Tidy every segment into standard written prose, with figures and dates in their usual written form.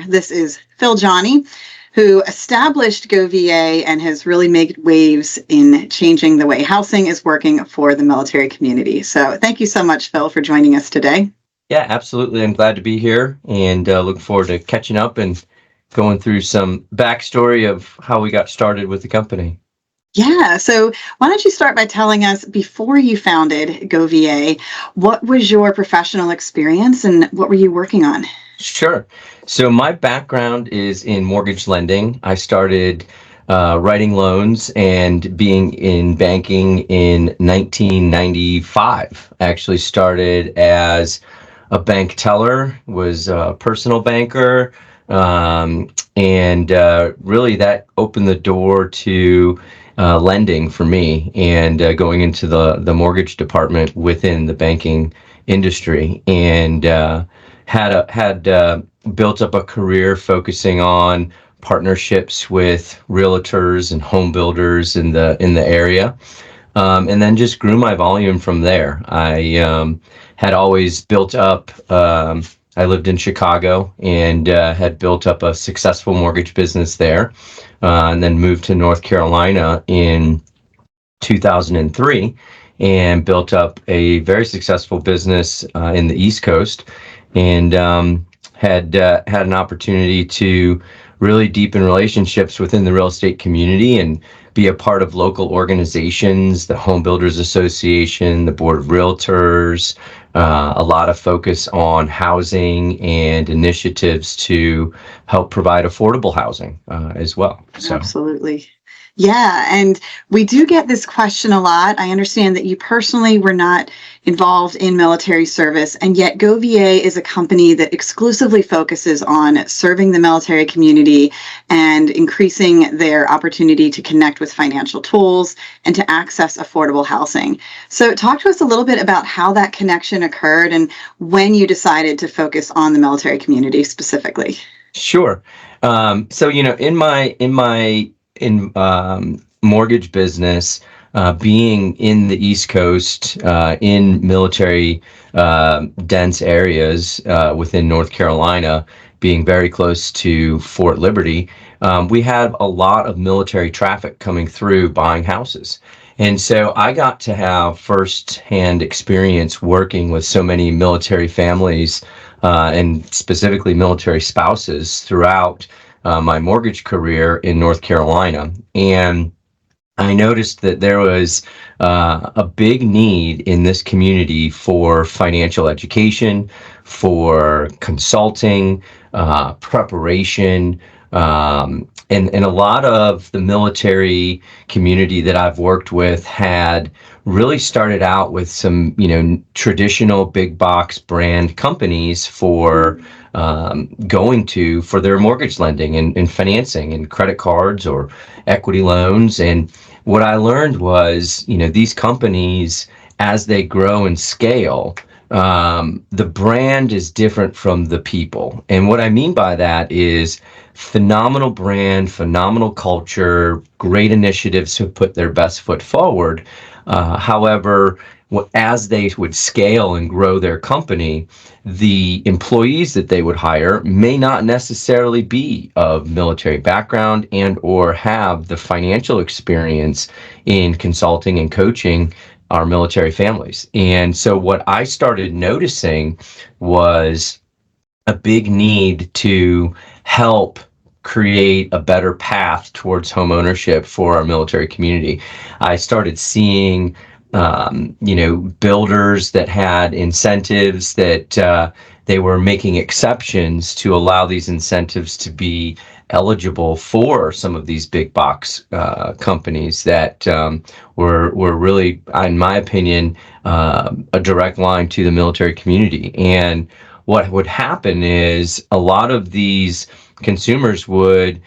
This is Phil Johnny, who established GoVA and has really made waves in changing the way housing is working for the military community. So thank you so much, Phil, for joining us today. Yeah, absolutely. I'm glad to be here and looking forward to catching up and going through some backstory of how we got started with the company. Yeah, so why don't you start by telling us, before you founded GoVA, what was your professional experience and what were you working on? Sure. So my background is in mortgage lending. I started writing loans and being in banking in 1995. I actually started as a bank teller, was a personal banker, and really that opened the door to lending for me and going into the mortgage department within the banking industry, and had built up a career focusing on partnerships with realtors and home builders in the area, and then just grew my volume from there. I had always built up. I lived in Chicago and had built up a successful mortgage business there, and then moved to North Carolina in 2003 and built up a very successful business in the East Coast, and had an opportunity to really deepen relationships within the real estate community and be a part of local organizations, the Home Builders Association, the Board of Realtors, a lot of focus on housing and initiatives to help provide affordable housing as well. So. Absolutely. Yeah, and we do get this question a lot. I understand that you personally were not involved in military service, and yet GoVA is a company that exclusively focuses on serving the military community and increasing their opportunity to connect with financial tools and to access affordable housing. So talk to us a little bit about how that connection occurred and when you decided to focus on the military community specifically. Sure. So, in my mortgage business, being in the East Coast, in military dense areas within North Carolina, being very close to Fort Liberty, we had a lot of military traffic coming through buying houses. And so I got to have firsthand experience working with so many military families and specifically military spouses throughout my mortgage career in North Carolina. And I noticed that there was a big need in this community for financial education, for consulting, preparation, and a lot of the military community that I've worked with had really started out with some, traditional big box brand companies for going to for their mortgage lending and financing and credit cards or equity loans. And what I learned was, these companies, as they grow and scale, the brand is different from the people. And what I mean by that is phenomenal brand, phenomenal culture, great initiatives to put their best foot forward. However, as they would scale and grow their company, the employees that they would hire may not necessarily be of military background and or have the financial experience in consulting and coaching our military families. And so what I started noticing was a big need to help create a better path towards home ownership for our military community. I started seeing builders that had incentives that they were making exceptions to allow these incentives to be eligible for some of these big box companies that were really, in my opinion, a direct line to the military community. And what would happen is a lot of these consumers would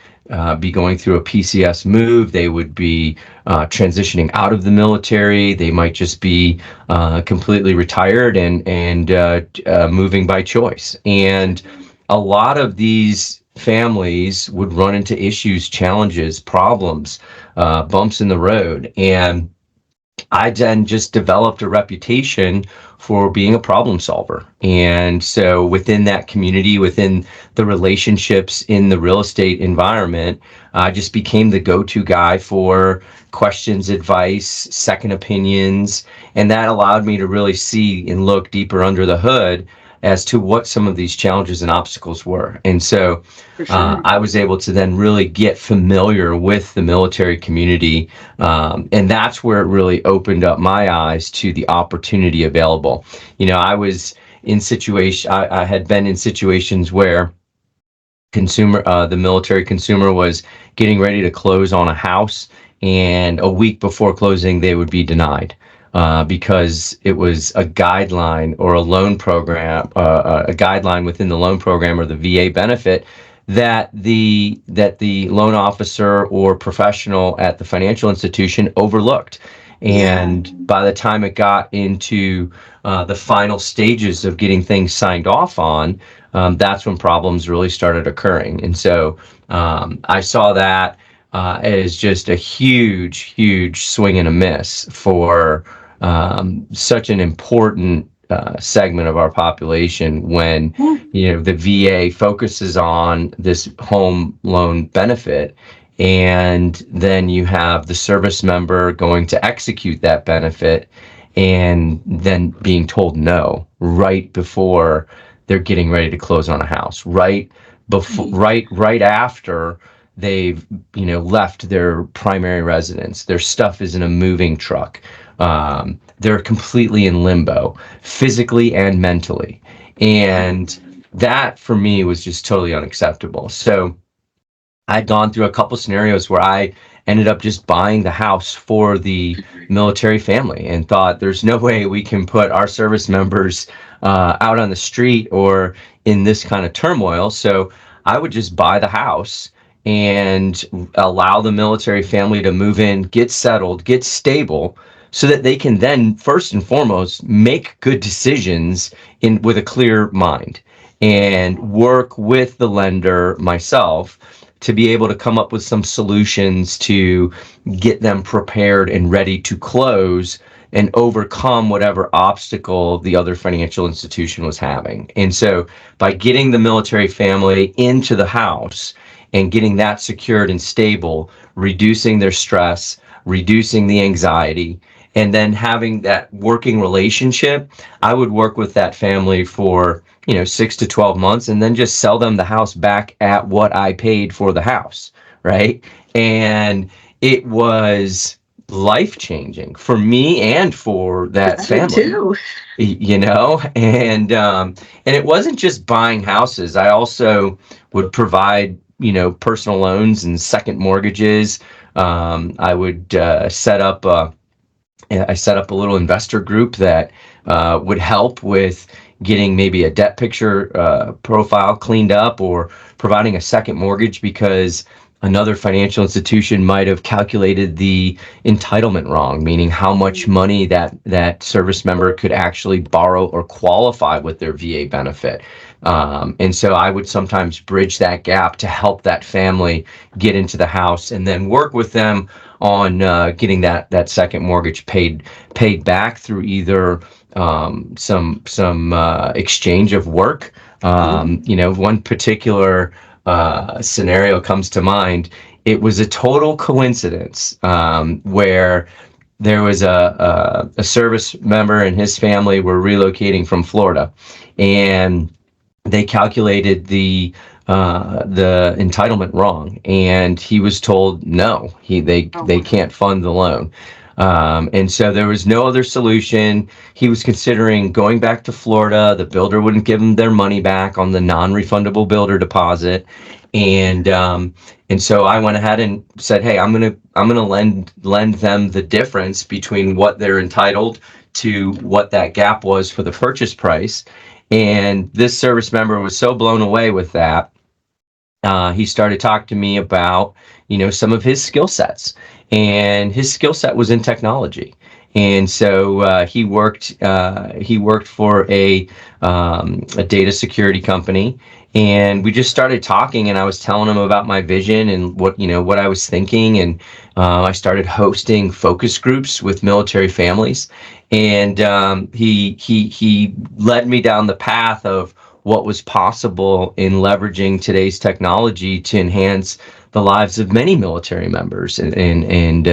be going through a PCS move. They would be transitioning out of the military. They might just be completely retired and moving by choice. And a lot of these families would run into issues, challenges, problems, bumps in the road. And I then just developed a reputation for being a problem solver. And so within that community, within the relationships in the real estate environment, I just became the go-to guy for questions, advice, second opinions. And that allowed me to really see and look deeper under the hood as to what some of these challenges and obstacles were. And so For sure. I was able to then really get familiar with the military community, and that's where it really opened up my eyes to the opportunity available. I was I had been in situations where the military consumer was getting ready to close on a house, and a week before closing they would be denied because it was a guideline or a loan program, a guideline within the loan program or the VA benefit that the loan officer or professional at the financial institution overlooked. Yeah. And by the time it got into the final stages of getting things signed off on, that's when problems really started occurring. And so I saw that as just a huge, huge swing and a miss for such an important segment of our population when Yeah. the VA focuses on this home loan benefit, and then you have the service member going to execute that benefit and then being told no right before they're getting ready to close on a house, right after they've left their primary residence. Their stuff is in a moving truck. They're completely in limbo, physically and mentally. And that for me was just totally unacceptable. So I'd gone through a couple scenarios where I ended up just buying the house for the military family and thought there's no way we can put our service members out on the street or in this kind of turmoil. So I would just buy the house and allow the military family to move in, get settled, get stable, so that they can then first and foremost make good decisions with a clear mind, and work with the lender, myself, to be able to come up with some solutions to get them prepared and ready to close and overcome whatever obstacle the other financial institution was having. And so by getting the military family into the house and getting that secured and stable, reducing their stress, reducing the anxiety, and then having that working relationship, I would work with that family for 6 to 12 months and then just sell them the house back at what I paid for the house, right? And it was life changing for me and for that Me family, too. and it wasn't just buying houses. I also would provide personal loans and second mortgages. I would set up a little investor group that would help with getting maybe a debt picture profile cleaned up, or providing a second mortgage because another financial institution might have calculated the entitlement wrong, meaning how much money that service member could actually borrow or qualify with their VA benefit. And so I would sometimes bridge that gap to help that family get into the house, and then work with them on getting that second mortgage paid back through either some exchange of work. One particular scenario comes to mind. It was a total coincidence where there was a service member and his family were relocating from Florida, and they calculated the entitlement wrong, and he was told no, they can't fund the loan. And so there was no other solution. He was considering going back to Florida. The builder wouldn't give him their money back on the non-refundable builder deposit, and so I went ahead and said, hey, I'm gonna lend them the difference between what they're entitled to, what that gap was for the purchase price. And this service member was so blown away with that. He started talking to me about, some of his skill sets, and his skill set was in technology. And so he worked for a data security company, And we just started talking, and I was telling him about my vision and what I was thinking. And I started hosting focus groups with military families. And he led me down the path of what was possible in leveraging today's technology to enhance the lives of many military members and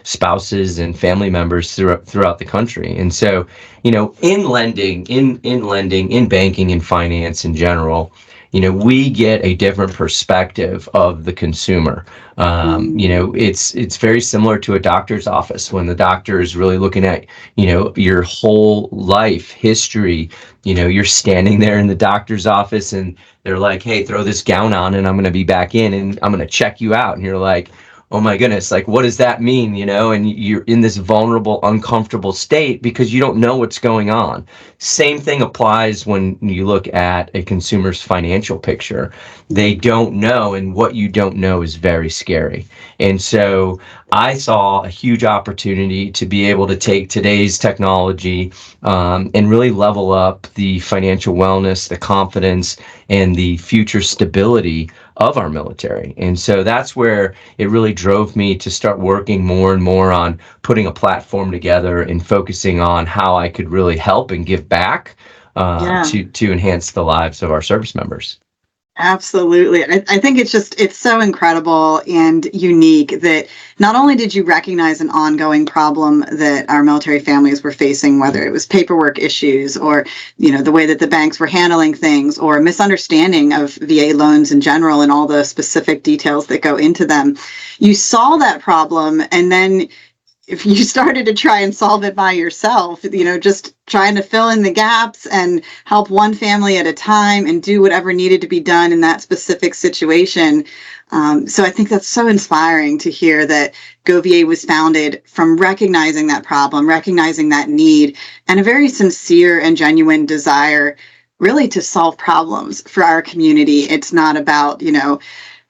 spouses and family members throughout the country. And so, in lending, in banking and finance in general, we get a different perspective of the consumer. It's very similar to a doctor's office when the doctor is really looking at, your whole life history. You're standing there in the doctor's office and they're like, hey, throw this gown on and I'm going to be back in and I'm going to check you out. And you're like, oh my goodness, like, what does that mean? And you're in this vulnerable, uncomfortable state because you don't know what's going on. Same thing applies when you look at a consumer's financial picture. They don't know, and what you don't know is very scary. And so I saw a huge opportunity to be able to take today's technology and really level up the financial wellness, the confidence, and the future stability of our military. And so that's where it really drove me to start working more and more on putting a platform together and focusing on how I could really help and give back Yeah. to enhance the lives of our service members. Absolutely. I think it's so incredible and unique that not only did you recognize an ongoing problem that our military families were facing, whether it was paperwork issues or, the way that the banks were handling things or a misunderstanding of VA loans in general and all the specific details that go into them, you saw that problem, and then if you started to try and solve it by yourself, just trying to fill in the gaps and help one family at a time and do whatever needed to be done in that specific situation. So I think that's so inspiring to hear that GoVA was founded from recognizing that problem, recognizing that need, and a very sincere and genuine desire really to solve problems for our community. It's not about,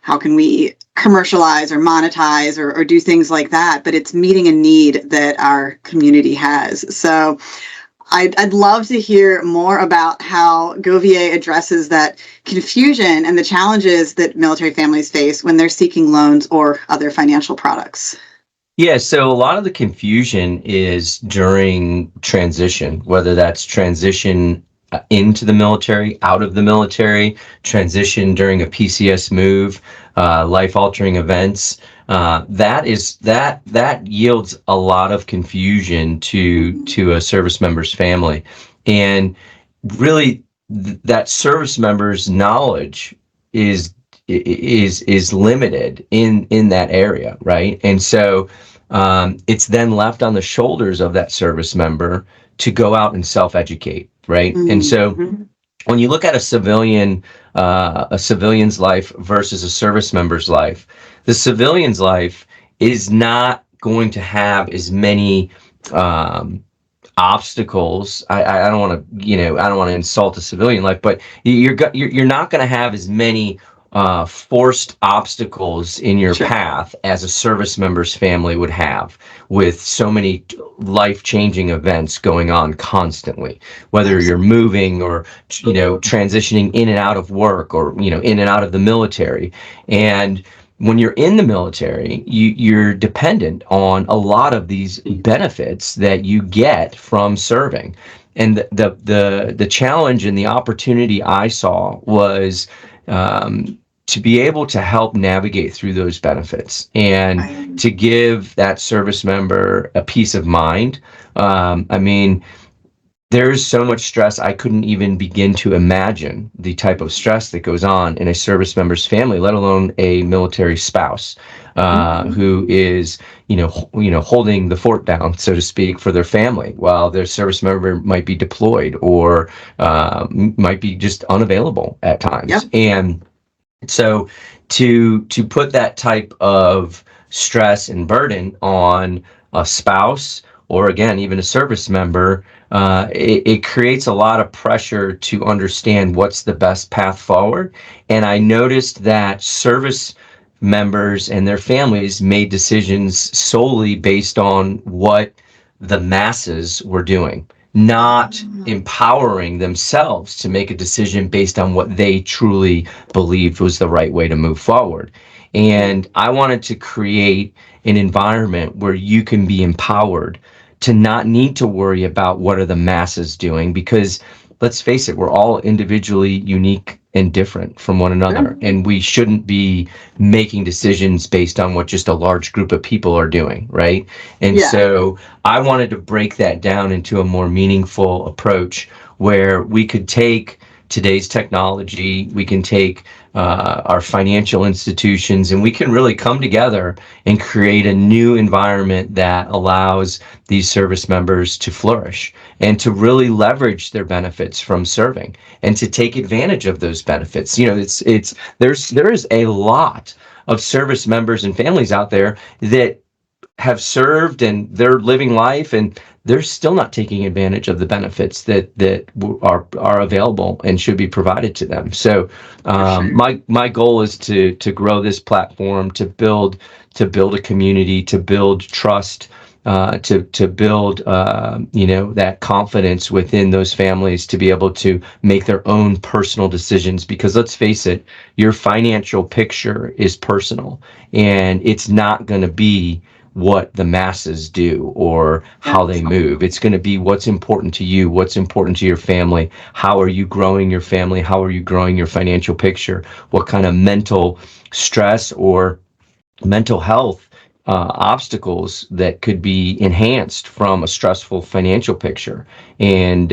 how can we commercialize or monetize or do things like that, but it's meeting a need that our community has. So I'd love to hear more about how GoVA addresses that confusion and the challenges that military families face when they're seeking loans or other financial products. Yeah, so a lot of the confusion is during transition, whether that's transition into the military, out of the military, transition during a PCS move, life-altering events. That yields a lot of confusion to a service member's family, and really that service member's knowledge is is limited in that area, right? And so it's then left on the shoulders of that service member to go out and self-educate, right? And so Mm-hmm. when you look at a civilian's life versus a service member's life, the civilian's life is not going to have as many obstacles. I don't want to, I don't want to insult a civilian life, but you're not going to have as many forced obstacles in your Sure. path as a service member's family would have, with so many life-changing events going on constantly, whether you're moving or transitioning in and out of work or in and out of the military. And when you're in the military, you're dependent on a lot of these benefits that you get from serving. And the challenge and the opportunity I saw was to be able to help navigate through those benefits and to give that service member a peace of mind. I mean, there's so much stress. I couldn't even begin to imagine the type of stress that goes on in a service member's family, let alone a military spouse who is, holding the fort down, so to speak, for their family, while their service member might be deployed or might be just unavailable at times. Yep. And so to put that type of stress and burden on a spouse, or again, even a service member, it creates a lot of pressure to understand what's the best path forward. And I noticed that service members and their families made decisions solely based on what the masses were doing. not empowering themselves to make a decision based on what they truly believed was the right way to move forward. And I wanted to create an environment where you can be empowered to not need to worry about what are the masses doing, because let's face it, we're all individually unique and different from one another, and we shouldn't be making decisions based on what just a large group of people are doing, right? And Yeah. so I wanted to break that down into a more meaningful approach where we could take today's technology, we can take our financial institutions, and we can really come together and create a new environment that allows these service members to flourish and to really leverage their benefits from serving and to take advantage of those benefits. You know, there is a lot of service members and families out there that have served and they're living life, and they're still not taking advantage of the benefits that are available and should be provided to them. So my goal is to grow this platform, to build a community, to build trust, to build that confidence within those families to be able to make their own personal decisions. Because let's face it, your financial picture is personal, and it's not going to be what the masses do or how they move. It's going to be what's important to you, what's important to your family. How are you growing your family? How are you growing your financial picture? What kind of mental stress or mental health obstacles that could be enhanced from a stressful financial picture? And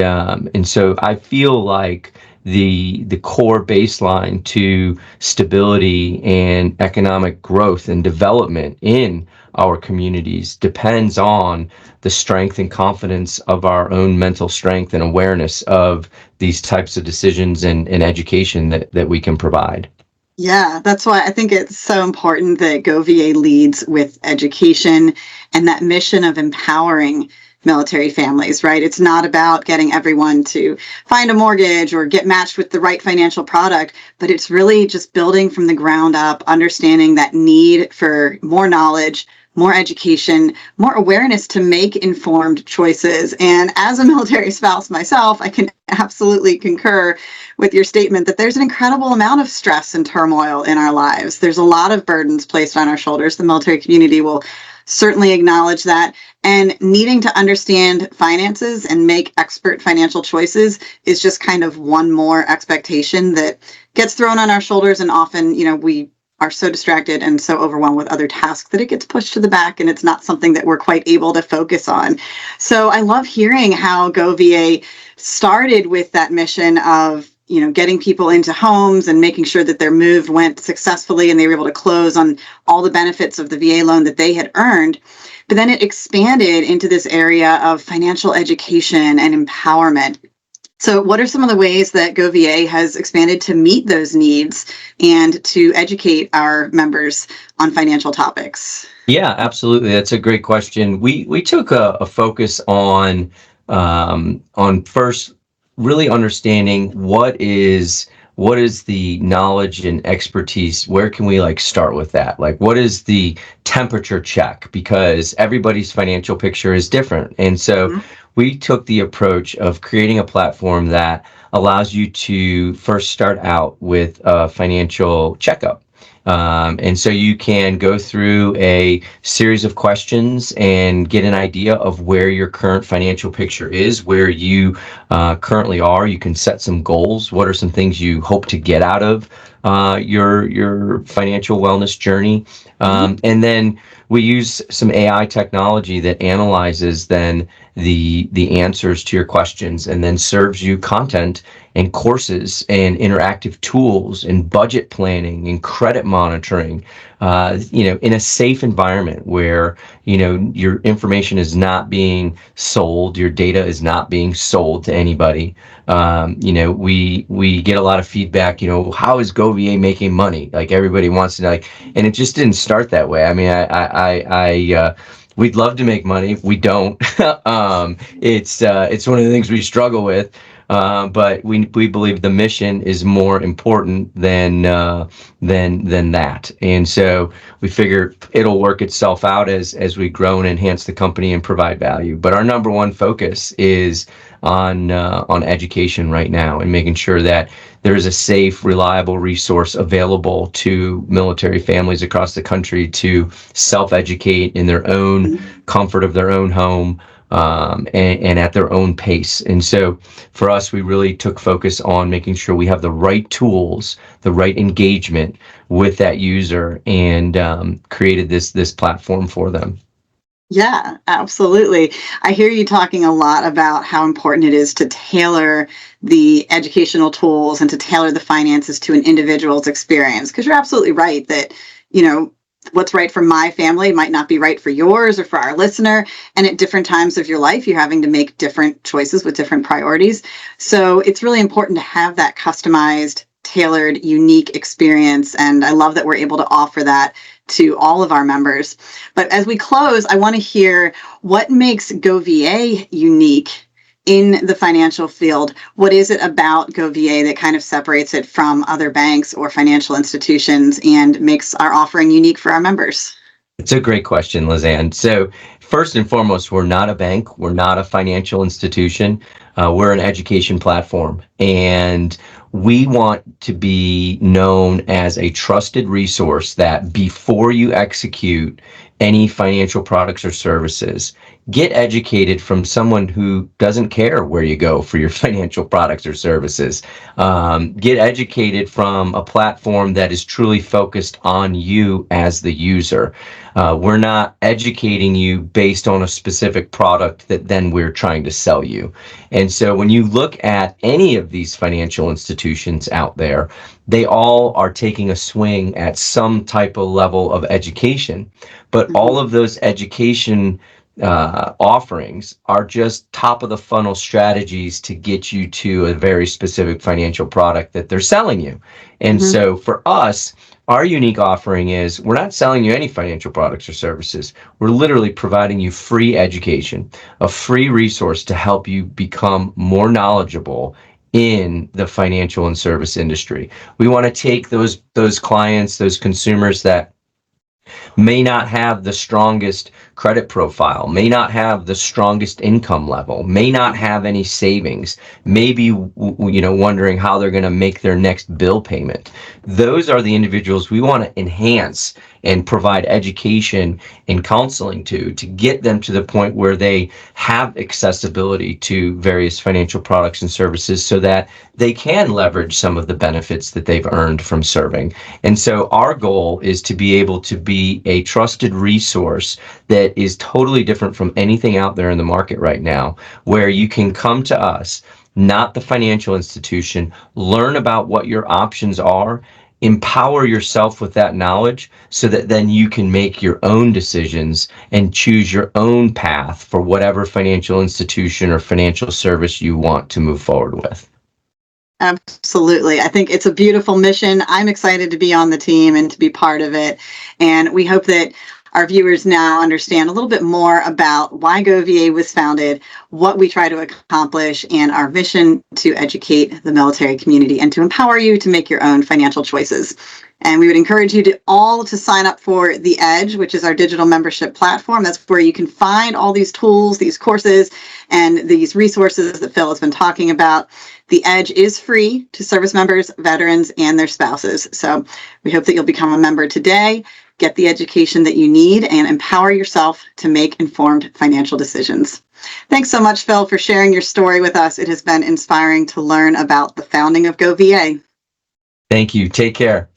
so I feel like the core baseline to stability and economic growth and development in our communities depends on the strength and confidence of our own mental strength and awareness of these types of decisions and education that we can provide. Yeah, that's why I think it's so important that GoVA leads with education and that mission of empowering military families, right? It's not about getting everyone to find a mortgage or get matched with the right financial product, but it's really just building from the ground up, understanding that need for more knowledge, more education, more awareness to make informed choices. And as a military spouse myself, I can absolutely concur with your statement that there's an incredible amount of stress and turmoil in our lives. There's a lot of burdens placed on our shoulders. The military community will certainly acknowledge that. And needing to understand finances and make expert financial choices is just kind of one more expectation that gets thrown on our shoulders. And often, we are so distracted and so overwhelmed with other tasks that it gets pushed to the back, and it's not something that we're quite able to focus on. So I love hearing how GoVA started with that mission of getting people into homes and making sure that their move went successfully and they were able to close on all the benefits of the VA loan that they had earned. But then it expanded into this area of financial education and empowerment. So what are some of the ways that GoVA has expanded to meet those needs and to educate our members on financial topics? Yeah, absolutely. That's a great question. We took a focus on first really understanding what is the knowledge and expertise. Where can we start with that? What is the temperature check? Because everybody's financial picture is different. And so we took the approach of creating a platform that allows you to first start out with a financial checkup. And so you can go through a series of questions and get an idea of where your current financial picture is, where you currently are. You can set some goals. What are some things you hope to get out of your financial wellness journey? And then we use some AI technology that analyzes then the answers to your questions and then serves you content and courses and interactive tools and budget planning and credit monitoring, in a safe environment where, your information is not being sold, your data is not being sold to anybody. We get a lot of feedback, how is GoVA making money? Everybody wants to know, and it just didn't start that way. I mean, we'd love to make money. We don't. It's one of the things we struggle with. but we believe the mission is more important than that. And so we figure it'll work itself out as we grow and enhance the company and provide value. But our number one focus is on education right now, and making sure that there is a safe, reliable resource available to military families across the country to self-educate in their own comfort of their own home, and at their own pace. And so for us, we really took focus on making sure we have the right tools, the right engagement with that user, and created this platform for them. Yeah, absolutely. I hear you talking a lot about how important it is to tailor the educational tools and to tailor the finances to an individual's experience. Because you're absolutely right that, you know, what's right for my family might not be right for yours or for our listener. And at different times of your life, you're having to make different choices with different priorities. So it's really important to have that customized, tailored, unique experience. And I love that we're able to offer that to all of our members. But as we close, I want to hear what makes GoVA unique in the financial field. What is it about GoVA that kind of separates it from other banks or financial institutions and makes our offering unique for our members? It's a great question, Lizanne. So first and foremost, we're not a bank. We're not a financial institution. We're an education platform, and we want to be known as a trusted resource that before you execute any financial products or services, get educated from someone who doesn't care where you go for your financial products or services. Get educated from a platform that is truly focused on you as the user. We're not educating you based on a specific product that then we're trying to sell you. And so when you look at any of these financial institutions out there, they all are taking a swing at some type of level of education, but all of those education offerings are just top of the funnel strategies to get you to a very specific financial product that they're selling you. And so for us, our unique offering is we're not selling you any financial products or services. We're literally providing you free education, a free resource to help you become more knowledgeable in the financial and service industry. We want to take those clients, those consumers that may not have the strongest credit profile, may not have the strongest income level, may not have any savings, maybe wondering how they're going to make their next bill payment. Those are the individuals we want to enhance and provide education and counseling to get them to the point where they have accessibility to various financial products and services so that they can leverage some of the benefits that they've earned from serving. And so our goal is to be able to be a trusted resource that is totally different from anything out there in the market right now, where you can come to us, not the financial institution, learn about what your options are, empower yourself with that knowledge so that then you can make your own decisions and choose your own path for whatever financial institution or financial service you want to move forward with. Absolutely. I think it's a beautiful mission. I'm excited to be on the team and to be part of it. And we hope that our viewers now understand a little bit more about why GoVA was founded, what we try to accomplish, and our mission to educate the military community and to empower you to make your own financial choices. And we would encourage you to all to sign up for The Edge, which is our digital membership platform. That's where you can find all these tools, these courses, and these resources that Phil has been talking about. The Edge is free to service members, veterans, and their spouses. So we hope that you'll become a member today, get the education that you need, and empower yourself to make informed financial decisions. Thanks so much, Phil, for sharing your story with us. It has been inspiring to learn about the founding of GoVA. Thank you. Take care.